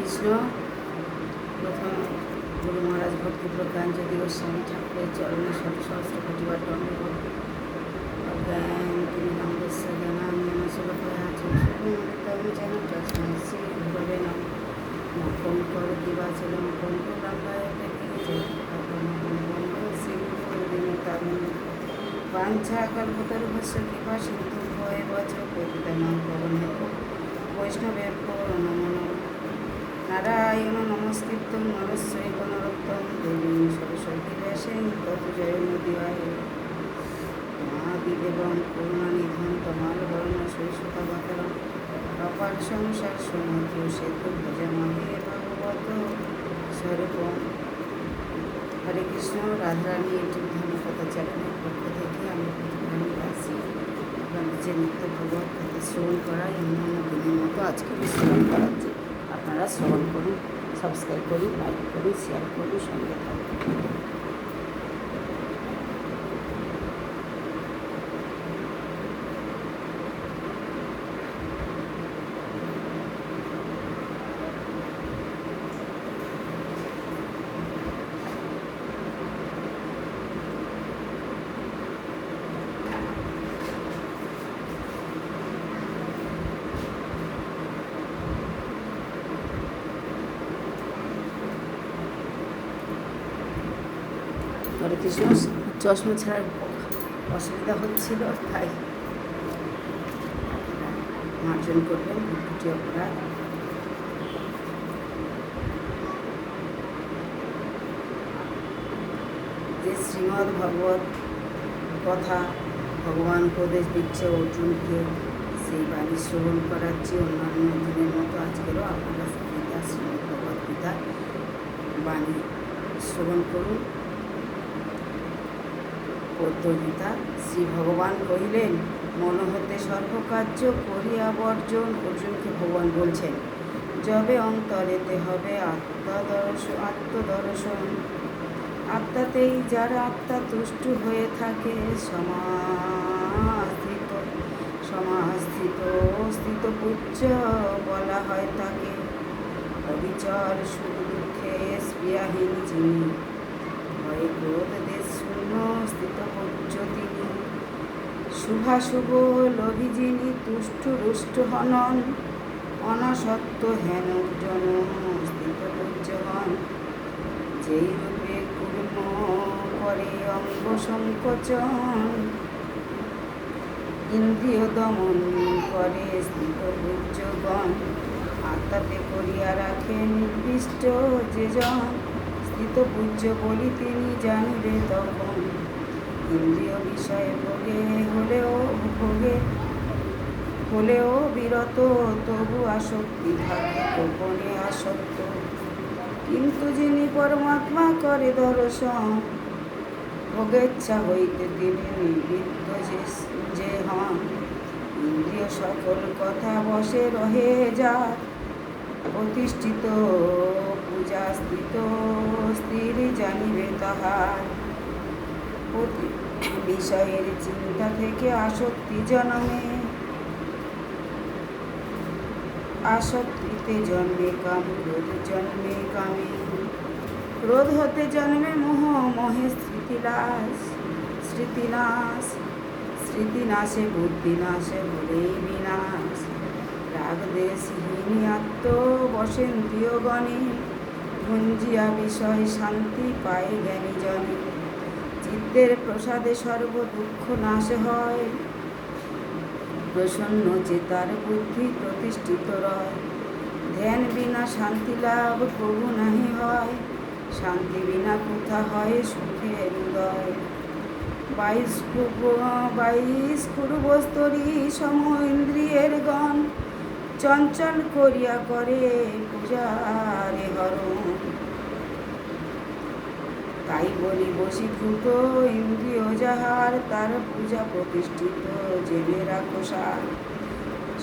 কৃষ্ণ। প্রথম গুরু মহারাজ ভক্তি প্রজ্ঞানজ্যোতি গোস্বামী ঠাকুরের চরণে শত সহস্র কোটিবার দণ্ডবোধ। অজ্ঞান তিনি নমস্য জ্ঞানাম জ্ঞানস্বরূপয়া চক্ষুমৃতম যেন তস্मै শ্রী গুরবে নমঃ। মুখং করোতি বাচালং পঙ্গুং লঙ্ঘয়তে গিরিযৎপদং শ্রীগুরুদিনতারিণী বাঞ্ছাকল্পতরুভ্যশ্চ কৃপা সিন্ধুভ্য এব চ পতিতানাং পাবনেভ্যো বৈষ্ণবেভ্যো নমো নমঃ। নারায়ণ নমস্কৃত্যং নরস্যৈব নরোত্তমং দেবীং সরস্বতী ব্যাসেন ততো জয়মুদীরয়ে। মহাদিদেবং করুণানিধিং তমালবর্ণ শ্রীসুতবরং অপার সংসার সমুদ্র সেতু ভজামহে ভগবত স্বরূপম। হরে কৃষ্ণ। রাধারানী ইউটিউব ধর্মকথা চ্যানেলের পক্ষ থেকে আমি প্রতিদিন আসি আপনাদের যে নিত্য ভগবত কথা শ্রবণ করা অন্যান্য দিনের মতো আজকে বিশ্রাম করাচ্ছি। আপনারা শ্রবণ করুন, সাবস্ক্রাইব করুন, লাইক করুন, শেয়ার করুন, সঙ্গে থাকুন। হরে কৃষ্ণ। চশমা ছাড়ার অসুবিধা হচ্ছিল, তাই মার্জন করবেন, দুটি অপরাধ। যে শ্রীমদ্ ভগবত কথা ভগবান উপদেশ দিচ্ছে অর্জুনকে, সেই বাণী শ্রবণ করাচ্ছি অন্যান্য দিনের মতো আজকেরও আপনারা গীতা শ্রীমদ্ ভগবত গীতা বাণী শ্রবণ করুন। পদ্মগীতা। শ্রী ভগবান কহিলেন, মন হতে সর্বকার্য করিয়া বর্জন। অর্জুনকে ভগবান বলছেন, যবে অন্তরেতে হবে আত্মদর্শন। আত্মাতেই যারা আত্মা তুষ্ট হয়ে থাকে স্থিত পুচ্ছ বলা হয় তাকে। অবিচল সুখ দুঃখে স্পৃহাহীন যিনি, ভয়ে ক্রোধ দেশ শূন্য স্থিত পুচ্ছ তিনি। শুভাশুভ লোভী যিনি, তুষ্ট রুষ্ট হনন। অনাসক্ত হেন জন স্থিত পুচ্ছ হন। যেই রূপে কুর্ম করে অঙ্গ সংকোচন, ইন্দ্রিয় দমন করে স্থিত পুচ্ছগণ। আত্মাতে করিয়া রাখে নির্দিষ্ট যে জন, স্থিত পুচ্ছ বলি তিনি জানিবে তখন। ইন্দ্রিয় বিষয়ে হলেও বিরত, তবু আসক্তি থাকে গোপনে আসক্ত। কিন্তু যিনি পরমাত্মা করে দর্শন, ভোগেচ্ছা হইতে তিনি নিবৃত্ত যে হন। ইন্দ্রিয় সকল কথা বশে রহে যার, প্রতিষ্ঠিত পূজা স্থির জানিবে তাহার। বিষয়ের চিন্তা থেকে আসক্তি জন্মে, আসক্তিতে জন্মে কাম, ক্রোধ জন্মে কামে। ক্রোধ হতে জন্মে মোহ, মোহে স্মৃতিনাশ। স্মৃতিনাশে বুদ্ধিনাশে হলেই বিনাশ। রাগ দেশহীন আত্ম বসেন্দ্রিয়গণে, ভঞ্জিয়া বিষয় শান্তি পায় জ্ঞানী জনে। চিত্তের প্রসাদে সর্ব দুঃখ নাশ হয়, প্রসন্ন চেতার বুদ্ধি প্রতিষ্ঠিত রয়। ধ্যান বিনা শান্তি লাভ প্রভু নাহি হয়, শান্তি বিনা কোথা হয় সুখের উদয়। 22 পূর্বস্তরী সম ইন্দ্রিয়ের গণ, চঞ্চল করিয়া করে পূজারে হরণ। তাই বলি বশীভূত ইন্দ্রিয় যাহার, তার পূজা প্রতিষ্ঠিত জেনে রাখো সার।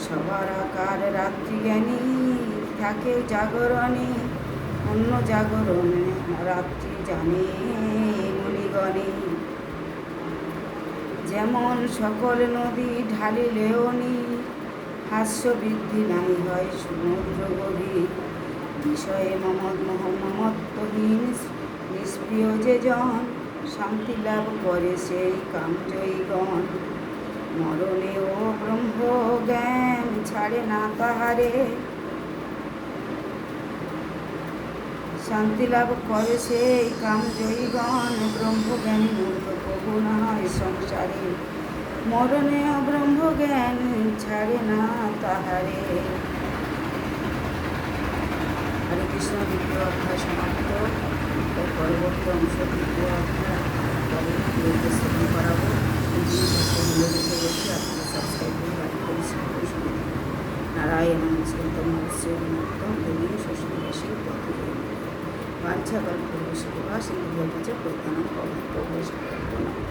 সবার আকার রাত্রি জ্ঞানী থাকে জাগরণে, অন্য জাগরণে রাত্রি জানে মুনিগণে। যেমন সকল নদী ঢালিলেও নি, হাস্য বৃদ্ধি নাই হয় সমুদ্র গভীর। বিষয়ে মমত্বহীন নিষ্প্রিয় যে জন শান্তি লাভ করে সেই কামজয়ীগণ। মরণে ও ব্রহ্ম জ্ঞান ছাড়ে না তাহারে, শান্তি লাভ করে সেই কামজয়ীগণ। ব্রহ্মজ্ঞানী মূর্খ প্রভু না হয় সংসারে, মরণে ও ব্রহ্মজ্ঞান ছাড়ে না তাহারে। হরে কৃষ্ণ। দ্বিতীয় অধ্যায় সমাপ্ত। এর পরবর্তী অংশ তৃতীয় অধ্যায় পরে শ্রবণ করাবো। এই জিনিসগুলো লিখে বলছি, আপনারা সাবস্ক্রাইব করে লাইক করে শেয়ার করে শুনে থাকুন। নারায়ণ নমস্কৃতম নরসিংহম দেবীং ষষ্ঠীবাসী পথে বাঞ্ছা কল্পবশতঃ সিন্ধুভ্যেব চ পতিতানাং পাবনেভ্যো বৈষ্ণবেভ্যো নমঃ।